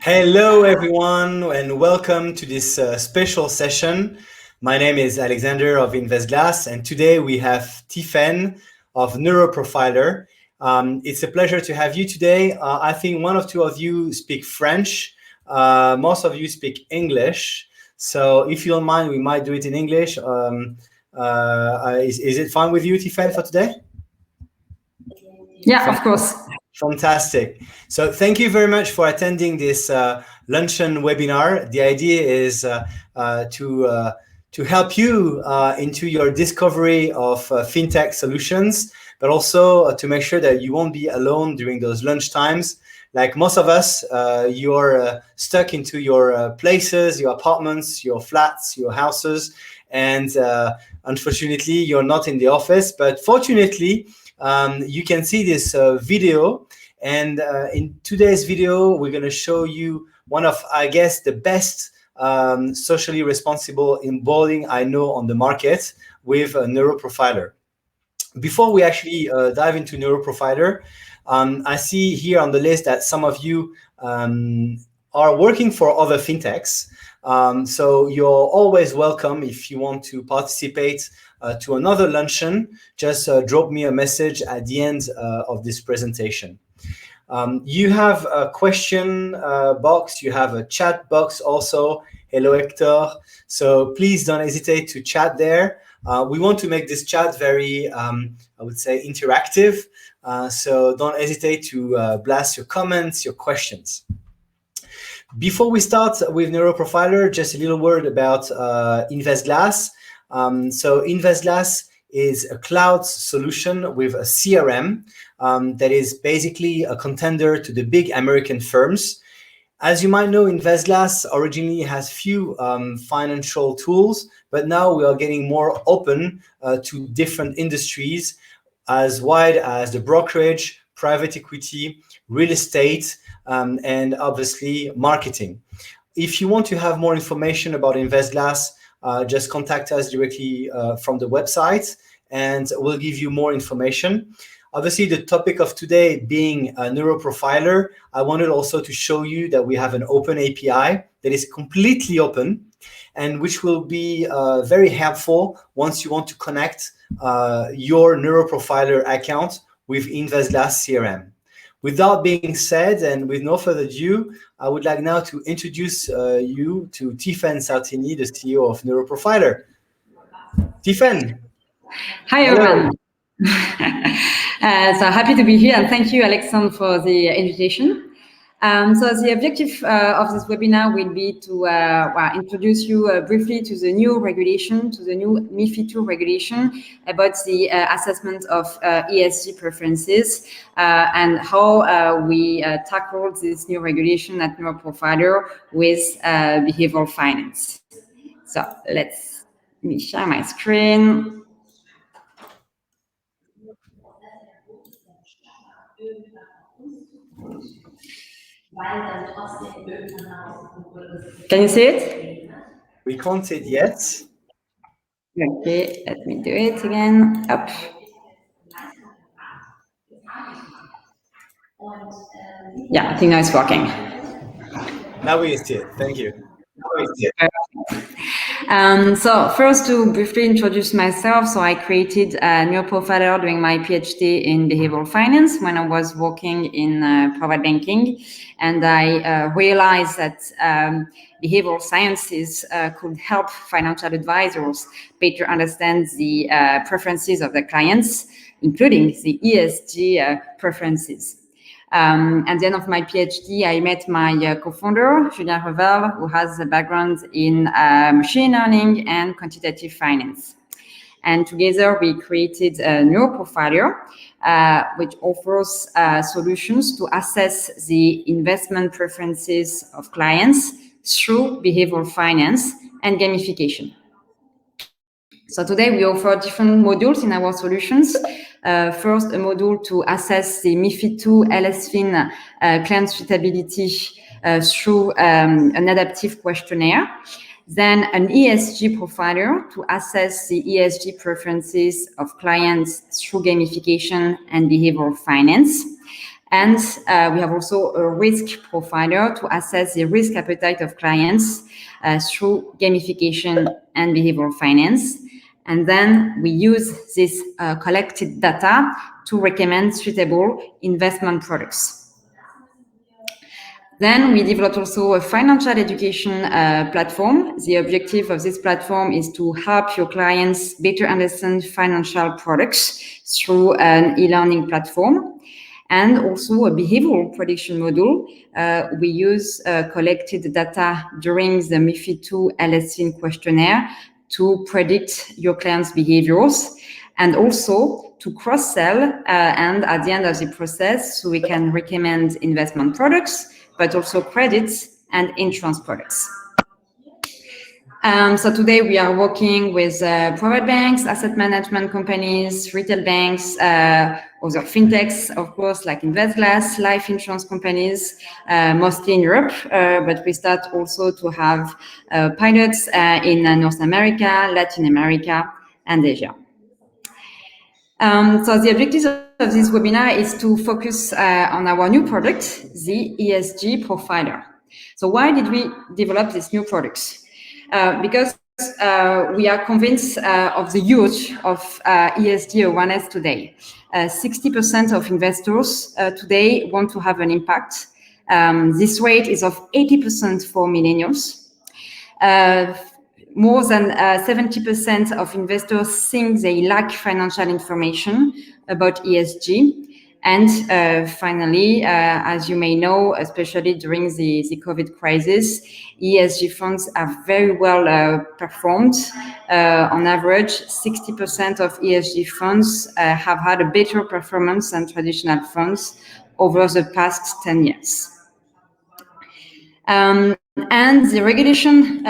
Hello, everyone, and welcome to this special session. My name is Alexander of InvestGlass, and today we have Tiphaine of Neuroprofiler. It's a pleasure to have you today. I think one or two of you speak French. Most of you speak English. So if you don't mind, we might do it in English. Is it fine with you, Tiphaine, for today? Yeah, of course. Fantastic. So thank you very much for attending this luncheon webinar. The idea is to help you into your discovery of fintech solutions, but also to make sure that you won't be alone during those lunch times. Like most of us, you're stuck into your places, your apartments, your flats, your houses, and unfortunately, you're not in the office. But fortunately, you can see this video, and in today's video, we're going to show you one of, I guess, the best socially responsible onboarding I know on the market with a Neuroprofiler. Before we actually dive into Neuroprofiler, I see here on the list that some of you are working for other fintechs. So you're always welcome if you want to participate to another luncheon. Just drop me a message at the end of this presentation. You have a question box, you have a chat box also. Hello, Hector. So please don't hesitate to chat there. We want to make this chat very, I would say, interactive. So don't hesitate to blast your comments, your questions. Before we start with Neuroprofiler, just a little word about InvestGlass. So InvestGlass is a cloud solution with a CRM that is basically a contender to the big American firms. As you might know, InvestGlass originally has few financial tools, but now we are getting more open to different industries as wide as the brokerage, private equity, real estate, and obviously marketing. If you want to have more information about InvestGlass, just contact us directly from the website and we'll give you more information. Obviously, the topic of today being a Neuroprofiler, I wanted also to show you that we have an open API that is completely open and which will be very helpful once you want to connect your Neuroprofiler account with InvestGlass CRM. With that being said, and with no further ado, I would like now to introduce you to Tiphaine Saltini, the CEO of Neuroprofiler. Tiphaine. Hi, everyone. So happy to be here, and thank you, Alexandre, for the invitation. So the objective of this webinar will be to introduce you briefly to the new regulation, to the new MiFIDII regulation about the assessment of ESG preferences and how we tackle this new regulation at Neuroprofiler with behavioral finance. So let me share my screen. Can you see it? We can't see it yet. Okay, let me do it again. Up. Yeah, I think now it's working. Now we see it. Thank you. So first, to briefly introduce myself, so I created a Neuroprofiler during my PhD in behavioral finance when I was working in private banking, and I realized that behavioral sciences could help financial advisors better understand the preferences of their clients, including the ESG preferences. At the end of my PhD, I met my co-founder, Julien Revel, who has a background in machine learning and quantitative finance. And together we created a Neuroprofiler, which offers solutions to assess the investment preferences of clients through behavioral finance and gamification. So today we offer different modules in our solutions. First, a module to assess the MiFIDII LSFin client suitability through an adaptive questionnaire. Then an ESG profiler to assess the ESG preferences of clients through gamification and behavioral finance. And we have also a risk profiler to assess the risk appetite of clients through gamification and behavioral finance. And then we use this collected data to recommend suitable investment products. Then we developed also a financial education platform. The objective of this platform is to help your clients better understand financial products through an e-learning platform. And also a behavioral prediction model. We use collected data during the MiFIDII LSFin questionnaire to predict your clients' behaviors, and also to cross-sell and at the end of the process, so we can recommend investment products, but also credits and insurance products. So today we are working with private banks, asset management companies, retail banks, other fintechs, of course, like InvestGlass, life insurance companies, mostly in Europe, but we start also to have pilots in North America, Latin America, and Asia. So the objective of this webinar is to focus on our new product, the ESGprofiler. So why did we develop this new product? Because we are convinced of the use of ESG awareness today. 60% of investors today want to have an impact. This rate is of 80% for millennials. More than 70% of investors think they lack financial information about ESG. And finally, as you may know, especially during the COVID crisis, ESG funds have very well performed. On average, 60% of ESG funds have had a better performance than traditional funds over the past 10 years. And the regulation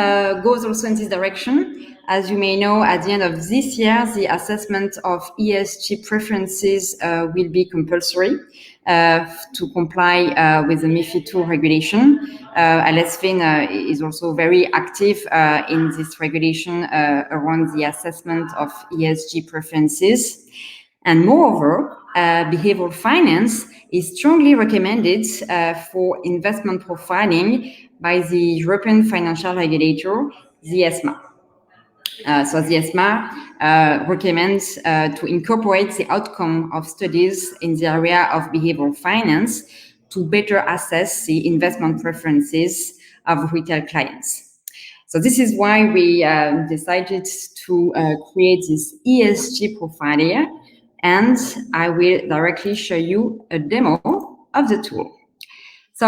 goes also in this direction. As you may know, at the end of this year, the assessment of ESG preferences will be compulsory to comply with the MiFIDII regulation. LSFin is also very active in this regulation around the assessment of ESG preferences. And moreover, behavioral finance is strongly recommended for investment profiling by the European financial regulator, the ESMA. So the ESMA recommends to incorporate the outcome of studies in the area of behavioral finance to better assess the investment preferences of retail clients. So this is why we decided to create this ESGprofiler, and I will directly show you a demo of the tool. So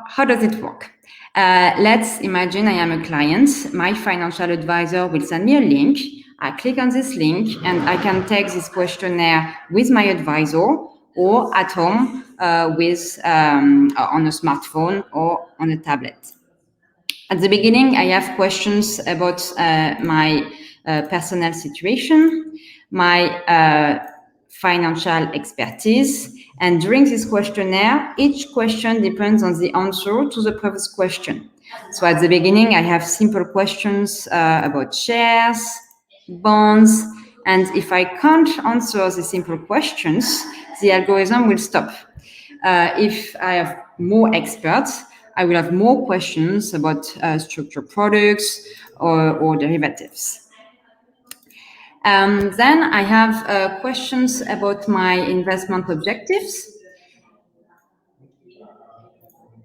how does it work? Let's imagine I am a client. My financial advisor will send me a link. I click on this link and I can take this questionnaire with my advisor or at home on a smartphone or on a tablet. At the beginning, I have questions about my personal situation, my financial expertise. And during this questionnaire, each question depends on the answer to the previous question. So at the beginning, I have simple questions about shares, bonds, and if I can't answer the simple questions, the algorithm will stop. If I have more experts, I will have more questions about structured products or derivatives. Then I have questions about my investment objectives.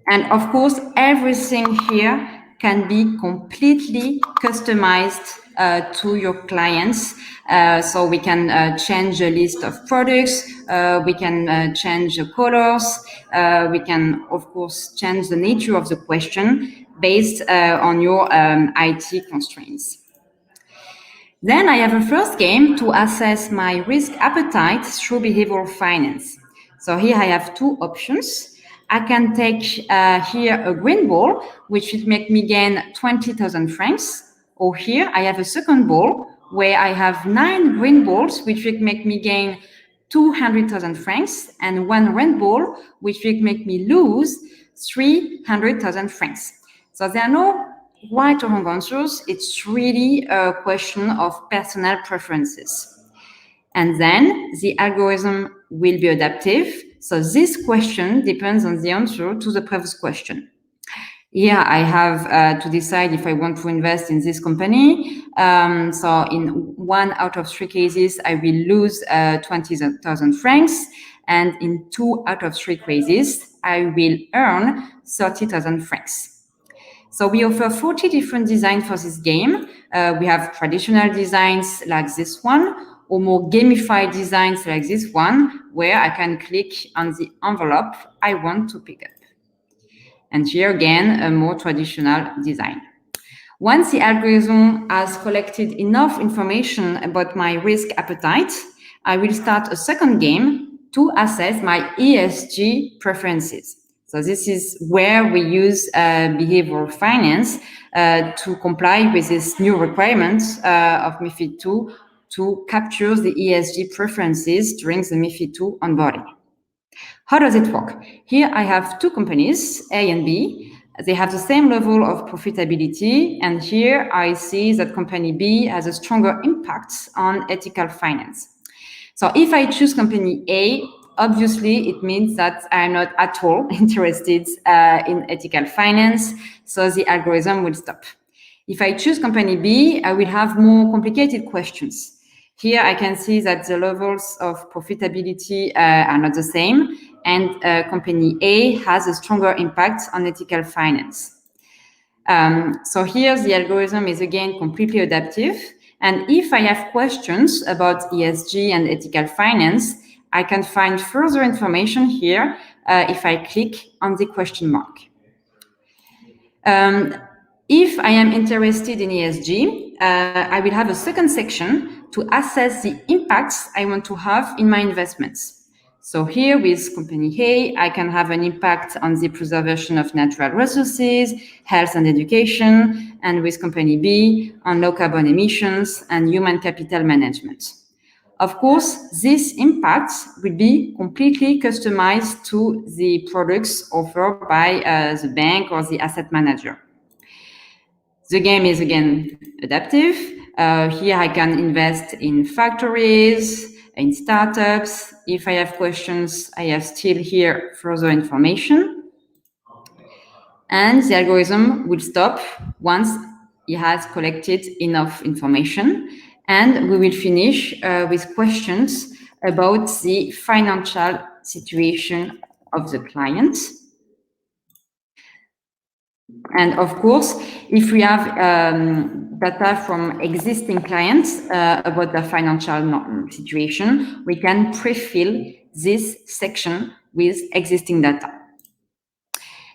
And of course, everything here can be completely customized to your clients. So we can change a list of products, we can change the colors, we can, of course, change the nature of the question based on your IT constraints. Then I have a first game to assess my risk appetite through behavioral finance. So here I have two options. I can take here a green ball, which will make me gain 20,000 francs. Or here I have a second ball where I have 9 green balls, which will make me gain 200,000 francs, and 1 red ball, which will make me lose 300,000 francs. So there are no right or wrong answers. It's really a question of personal preferences. And then the algorithm will be adaptive. So this question depends on the answer to the previous question. Here I have to decide if I want to invest in this company. So in 1 out of 3 cases, I will lose 20,000 francs. And in 2 out of 3 cases, I will earn 30,000 francs. So we offer 40 different designs for this game. We have traditional designs like this one, or more gamified designs like this one, where I can click on the envelope I want to pick up. And here again, a more traditional design. Once the algorithm has collected enough information about my risk appetite, I will start a second game to assess my ESG preferences. So this is where we use behavioral finance to comply with this new requirement of MiFID II to capture the ESG preferences during the MiFID II onboarding. How does it work? Here I have 2 companies, A and B. They have the same level of profitability, and here I see that company B has a stronger impact on ethical finance. So if I choose company A, obviously it means that I'm not at all interested in ethical finance, so the algorithm will stop. If I choose company B, I will have more complicated questions. Here I can see that the levels of profitability are not the same, and company A has a stronger impact on ethical finance. So here the algorithm is again completely adaptive. And if I have questions about ESG and ethical finance, I can find further information here if I click on the question mark. If I am interested in ESG, I will have a second section to assess the impacts I want to have in my investments. So here with company A, I can have an impact on the preservation of natural resources, health and education, and with company B on low carbon emissions and human capital management. Of course, these impacts will be completely customized to the products offered by the bank or the asset manager. The game is again adaptive. Here I can invest in factories, in startups. If I have questions, I have still here further information. And the algorithm will stop once it has collected enough information. And we will finish with questions about the financial situation of the client. And of course, if we have data from existing clients about their financial situation, we can pre-fill this section with existing data.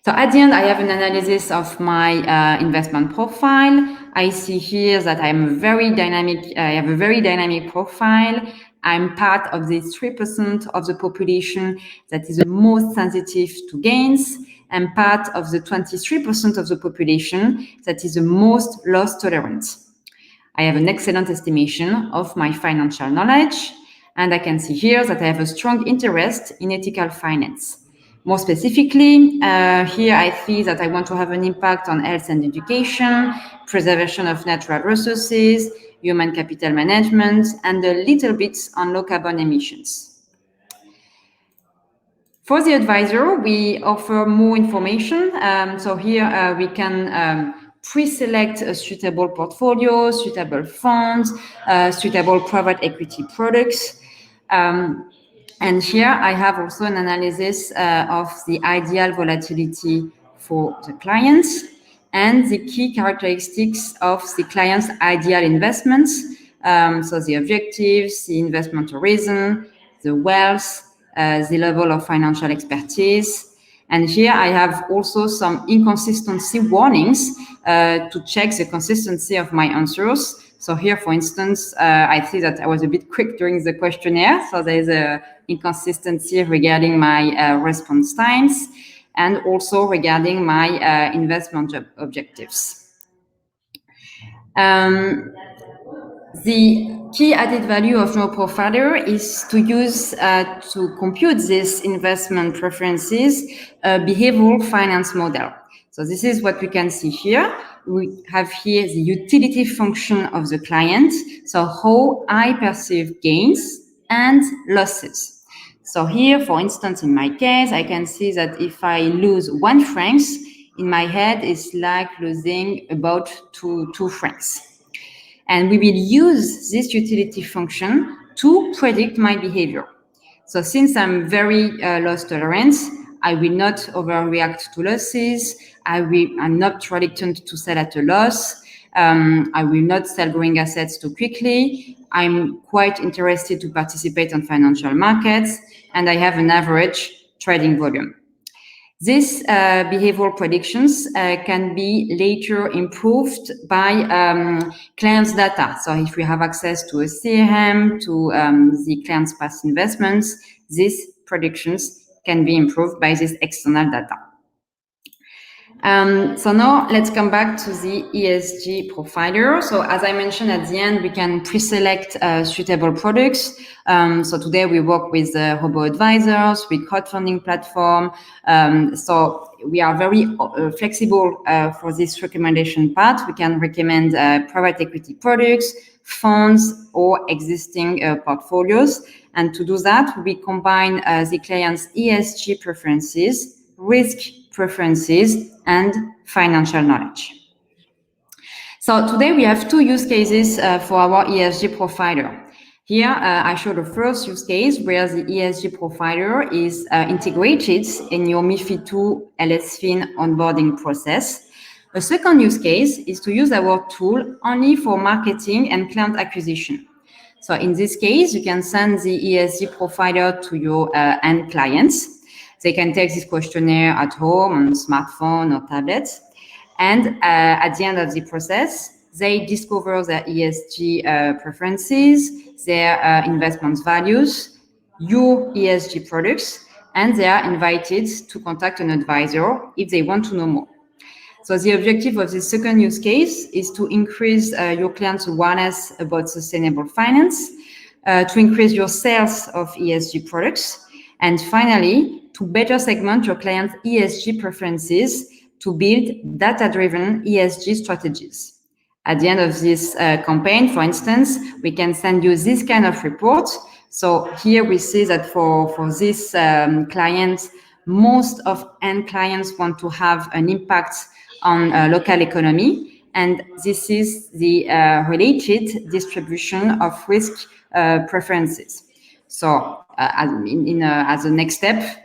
So at the end, I have an analysis of my investment profile. I see here that I have a very dynamic profile. I'm part of the 3% of the population that is the most sensitive to gains, and part of the 23% of the population that is the most loss tolerant. I have an excellent estimation of my financial knowledge, and I can see here that I have a strong interest in ethical finance. More specifically, here I see that I want to have an impact on health and education, preservation of natural resources, human capital management, and a little bit on low carbon emissions. For the advisor, we offer more information. So here we can pre-select a suitable portfolio, suitable funds, suitable private equity products. And here I have also an analysis of the ideal volatility for the clients and the key characteristics of the client's ideal investments. So the objectives, the investment horizon, the wealth, the level of financial expertise. And here I have also some inconsistency warnings to check the consistency of my answers. So here, for instance, I see that I was a bit quick during the questionnaire. So there is an inconsistency regarding my response times and also regarding my investment objectives. The key added value of Neuroprofiler is to use to compute these investment preferences behavioral finance model. So this is what we can see here. We have here the utility function of the client, so how I perceive gains and losses. So here, for instance, in my case, I can see that if I lose 1 franc, in my head, it's like losing about two francs. And we will use this utility function to predict my behavior. So since I'm very loss tolerant, I will not overreact to losses. I'm not reluctant to sell at a loss. I will not sell growing assets too quickly. I'm quite interested to participate on financial markets, and I have an average trading volume. These behavioral predictions can be later improved by clients' data. So if we have access to a CRM, to the client's past investments, these predictions can be improved by this external data. So now let's come back to the ESG profiler. So as I mentioned at the end, we can pre-select suitable products. So today we work with robo-advisors, with crowdfunding platform. So we are very flexible for this recommendation part. We can recommend private equity products, funds, or existing portfolios. And to do that, we combine the client's ESG preferences, risk preferences, and financial knowledge. So today we have 2 use cases for our ESG profiler. Here I show the first use case where the ESG profiler is integrated in your MiFIDII LSFin onboarding process. A second use case is to use our tool only for marketing and client acquisition. So in this case, you can send the ESG profiler to your end clients. They can take this questionnaire at home on smartphone or tablet. And at the end of the process, they discover their ESG preferences, their investment values, your ESG products, and they are invited to contact an advisor if they want to know more. So the objective of this second use case is to increase your clients' awareness about sustainable finance, to increase your sales of ESG products, and finally, to better segment your clients' ESG preferences to build data-driven ESG strategies. At the end of this campaign, for instance, we can send you this kind of report. So here we see that for this client, most of end clients want to have an impact on local economy. And this is the related distribution of risk preferences. So as a next step,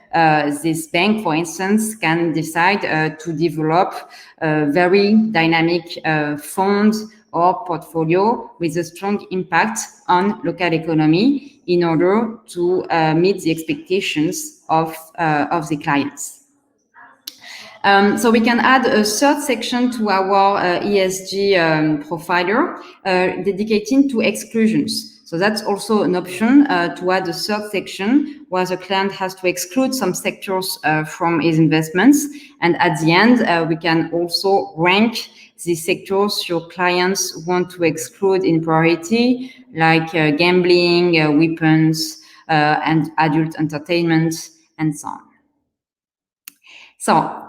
this bank, for instance, can decide to develop a very dynamic fund or portfolio with a strong impact on local economy in order to meet the expectations of the clients. So we can add a third section to our ESG profiler dedicating to exclusions. So that's also an option to add a third section where the client has to exclude some sectors from his investments. And at the end, we can also rank the sectors your clients want to exclude in priority, like gambling, weapons, and adult entertainment, and so on. So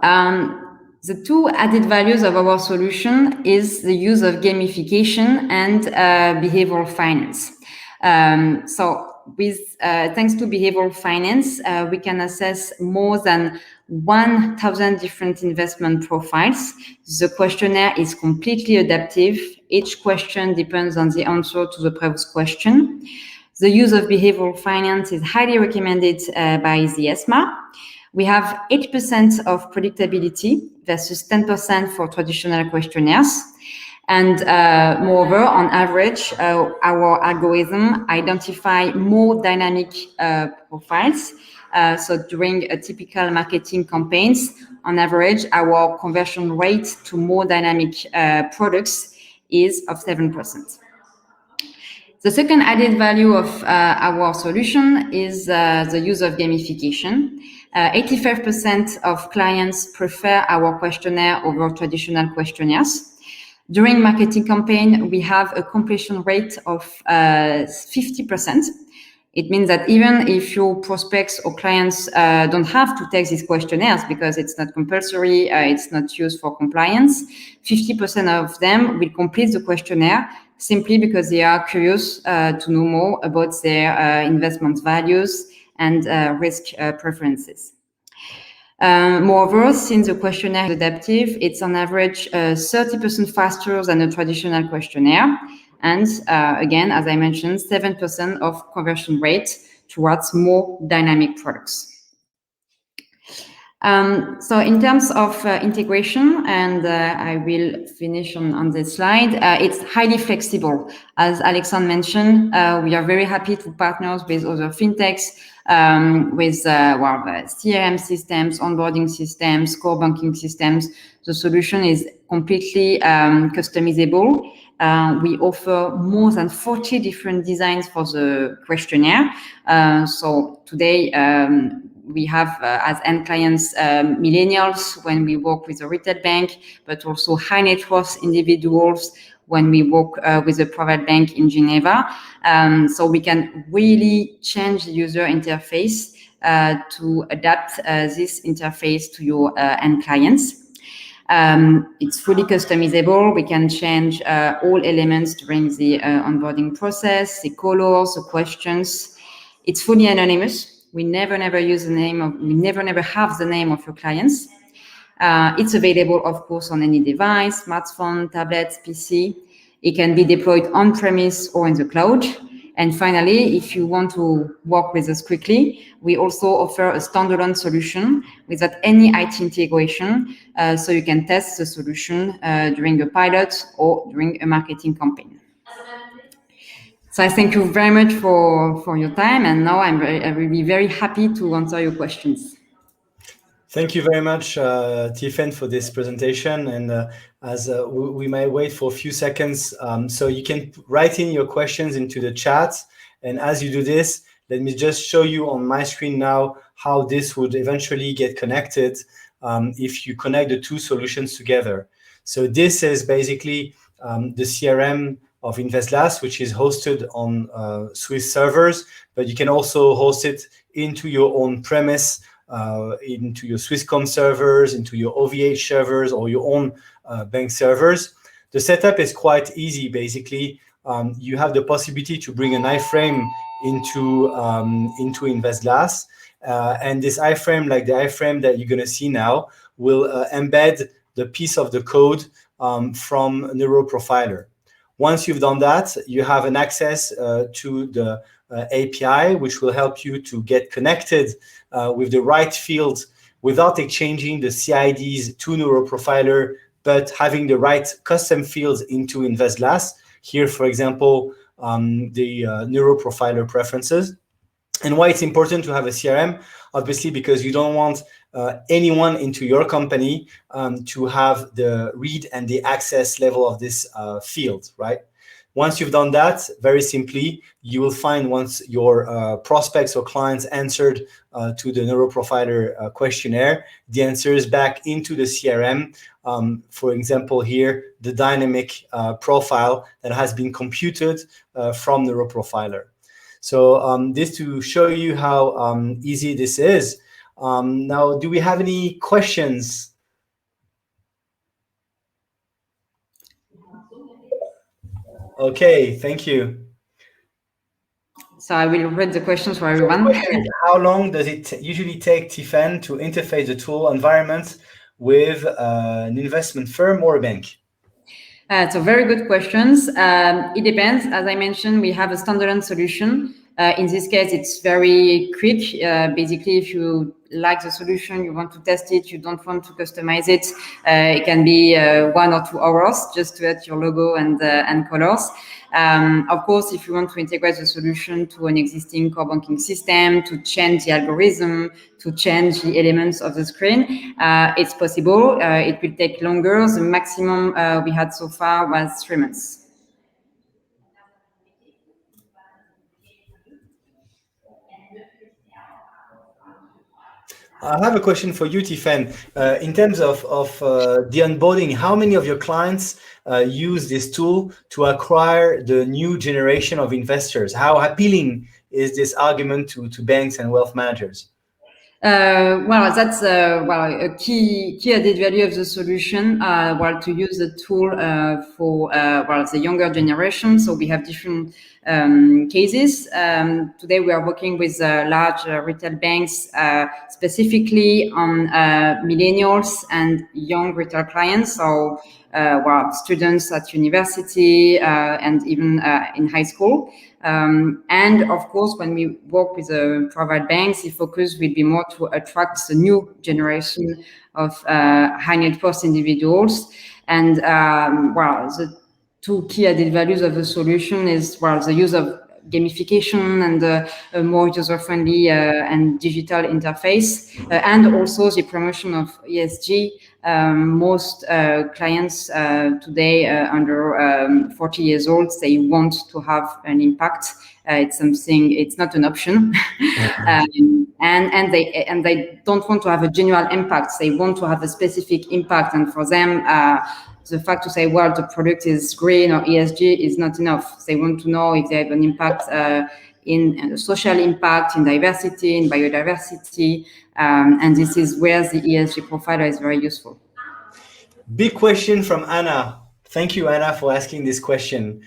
the 2 added values of our solution is the use of gamification and behavioral finance. So with thanks to behavioral finance, we can assess more than 1,000 different investment profiles. The questionnaire is completely adaptive. Each question depends on the answer to the previous question. The use of behavioral finance is highly recommended by the ESMA. We have 8% of predictability versus 10% for traditional questionnaires. And moreover, on average, our algorithm identify more dynamic profiles. So during a typical marketing campaigns, on average, our conversion rate to more dynamic products is of 7%. The second added value of our solution is the use of gamification. 85% of clients prefer our questionnaire over traditional questionnaires. During marketing campaign, we have a completion rate of 50%. It means that even if your prospects or clients don't have to take these questionnaires because it's not compulsory, it's not used for compliance, 50% of them will complete the questionnaire simply because they are curious to know more about their investment values and risk preferences. Moreover, since the questionnaire is adaptive, it's on average 30% faster than a traditional questionnaire. And again, as I mentioned, 7% of conversion rate towards more dynamic products. So in terms of integration, and I will finish on this slide, it's highly flexible. As Alexandre mentioned, we are very happy to partner with other fintechs, with CRM systems, onboarding systems, core banking systems. The solution is completely customizable. We offer more than 40 different designs for the questionnaire. So today, we have as end clients millennials when we work with a retail bank, but also high net worth individuals when we work with a private bank in Geneva. So we can really change the user interface to adapt this interface to your end clients. It's fully customizable. We can change all elements during the onboarding process, the colors, the questions. It's fully anonymous. We never use the name of, we never have the name of your clients. It's available, of course, on any device, smartphone, tablet, PC. It can be deployed on-premise or in the cloud. And finally, if you want to work with us quickly, we also offer a standalone solution without any IT integration, so you can test the solution during a pilot or during a marketing campaign. So I thank you very much for your time, and now I will be very happy to answer your questions. Thank you very much, Tiphaine, for this presentation. And as we might wait for a few seconds, so you can write in your questions into the chat. And as you do this, let me just show you on my screen now how this would eventually get connected if you connect the two solutions together. So this is basically the CRM of InvestGlass, which is hosted on Swiss servers, but you can also host it into your own premise, into your Swisscom servers, into your OVH servers, or your own bank servers. The setup is quite easy. Basically, you have the possibility to bring an iframe into InvestGlass, and this iframe, like the iframe that you're going to see now, will embed the piece of the code from Neuroprofiler. Once you've done that, you have an access to the API, which will help you to get connected with the right field without exchanging the CIDs to Neuroprofiler, but having the right custom fields into InvestGlass. Here, for example, the Neuroprofiler preferences. And why it's important to have a CRM, obviously, because you don't want anyone into your company to have the read and the access level of this field, right? Once you've done that, very simply, you will find once your prospects or clients answered to the Neuroprofiler questionnaire, the answers back into the CRM. For example, here, the dynamic profile that has been computed from Neuroprofiler. So this to show you how easy this is. Now, do we have any questions? Okay, thank you. So I will read the questions for everyone. How long does it usually take Tiphaine to interface the tool environment with an investment firm or a bank? So very good questions. It depends. As I mentioned, we have a standalone solution. In this case, it's very quick. Basically, if you like the solution, you want to test it, you don't want to customize it, it can be 1 or 2 hours just to add your logo and colors. Of course, if you want to integrate the solution to an existing core banking system, to change the algorithm, to change the elements of the screen, it's possible. It will take longer. The maximum we had so far was 3 months. I have a question for you, Tiphaine. In terms of the onboarding, how many of your clients use this tool to acquire the new generation of investors? How appealing is this argument to banks and wealth managers? Well, that's a key added value of the solution. To use the tool for the younger generation. So we have different cases. Today we are working with large retail banks, specifically on millennials and young retail clients. So students at university and even in high school. And of course, when we work with private banks, the focus will be more to attract the new generation of high net worth individuals. And the two key added values of the solution is the use of gamification and a more user-friendly and digital interface, and also the promotion of ESG. Most clients today under 40 years old, they want to have an impact. It's something, it's not an option. And they don't want to have a general impact. They want to have a specific impact. And for them, the fact to say, well, the product is green or ESG is not enough. They want to know if they have an impact in social impact, in diversity, in biodiversity. And this is where the ESG profiler is very useful. Big question from Anna. Thank you, Anna, for asking this question.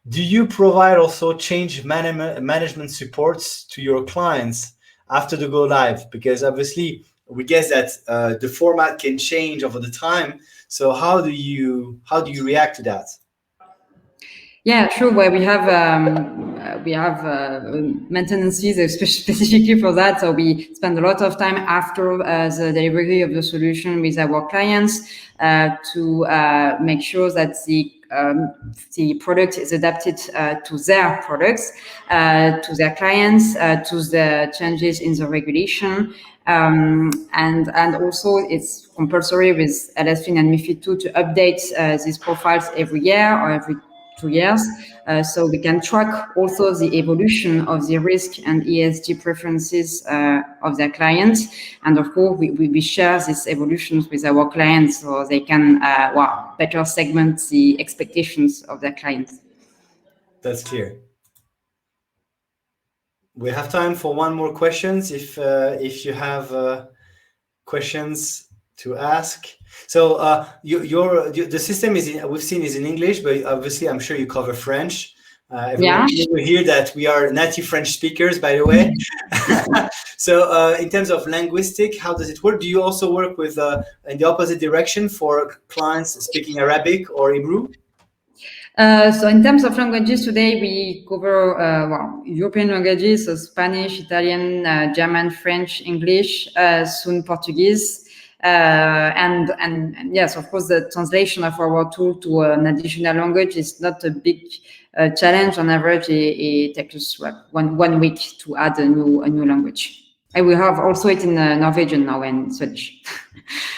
Do you provide also change management supports to your clients after the go live? Because obviously we guess that the format can change over the time. So how do you react to that? Yeah, sure. Well, we have maintenances specifically for that. So we spend a lot of time after the delivery of the solution with our clients to make sure that the product is adapted to their products, to their clients, to the changes in the regulation. And also it's compulsory with LSFin and MiFIDII to update these profiles every year or every 2 years, so we can track also the evolution of the risk and ESG preferences of their clients. And of course, we share these evolutions with our clients so they can better segment the expectations of their clients. That's clear. We have time for one more questions if you have questions to ask. So the system we've seen is in English, but obviously I'm sure you cover French. Everyone will hear that we are native French speakers, by the way. So in terms of linguistic, how does it work? Do you also work with in the opposite direction for clients speaking Arabic or Hebrew? So in terms of languages today, we cover European languages, so Spanish, Italian, German, French, English, soon Portuguese. And yes, of course, the translation of our tool to an additional language is not a big challenge. On average, it takes us one week to add a new language. And we have also it in Norwegian now and Swedish.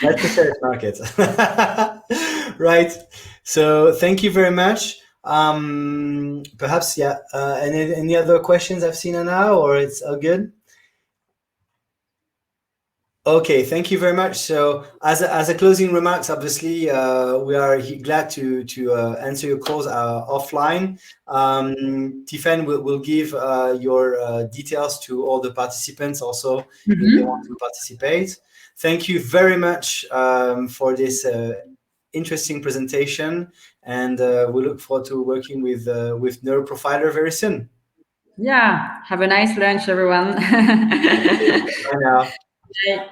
That's the first market. Right. So thank you very much. Perhaps, any other questions I've seen now, or it's all good? Okay, thank you very much. So as a closing remarks, obviously, we are glad to answer your calls offline. Tiphaine will give your details to all the participants also if they want to participate. Thank you very much for this interesting presentation, and we look forward to working with Neuroprofiler very soon. Yeah, have a nice lunch, everyone. Bye now. Bye.